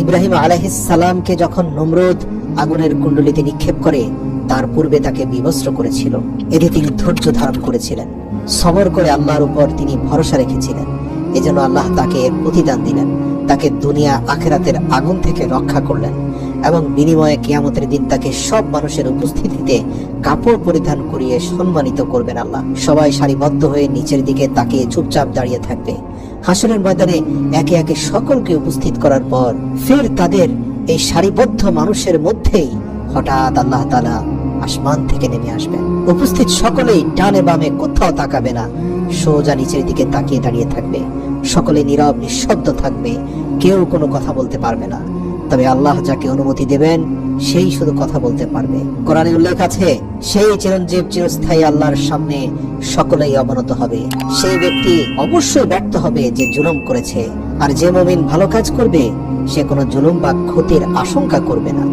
ইব্রাহিম আলাইহিস সালামকে যখন নমরুদ আগুনের কুণ্ডলিতে নিক্ষেপ করে, তার পূর্বে তাকে বিবস্ত্র করেছিল। এতে তিনি ধৈর্য ধারণ করেছিলেন, সবর করে আল্লাহর উপর তিনি ভরসা রেখেছিলেন। এজন্য আল্লাহ তাকে এর প্রতিদান দিলেন, তাকে দুনিয়া আখিরাতের আগুন থেকে রক্ষা করলেন এবং বিনিময়ে কিয়ামতের দিন তাকে সব মানুষের উপস্থিতিতে কাপড় পরিধান করিয়ে সম্মানিত করবেন আল্লাহ। সবাই সারিবদ্ধ হয়ে নিচের দিকে তাকিয়ে চুপচাপ দাঁড়িয়ে থাকবে। হাসরের ময়দানে একে একে সকলকে উপস্থিত করার পর ফের তাদের এই সারিবদ্ধ মানুষের মধ্যেই হঠাৎ আল্লাহ তাআলা আসমান থেকে নেমে আসবেন। উপস্থিত সকলেই ডানে বামে কোথাও তাকাবে না, সোজা নিচের দিকে তাকিয়ে দাঁড়িয়ে থাকবে। সকলে নীরব নিঃশব্দ থাকবে, কেউ কোনো কথা বলতে পারবে না। তবে আল্লাহ যাকে অনুমতি দেবেন সেই শুধু কথা বলতে পারবে। কোরআনে উল্লেখ আছে, সেই চিরঞ্জীব চিরস্থায়ী আল্লাহর সামনে সকলেই অবনত হবে। সেই ব্যক্তি অবশ্যই ব্যর্থ হবে যে জুলুম করেছে, আর যে মুমিন ভালো কাজ করবে সে কোনো জুলুম বা ক্ষতির আশঙ্কা করবে না।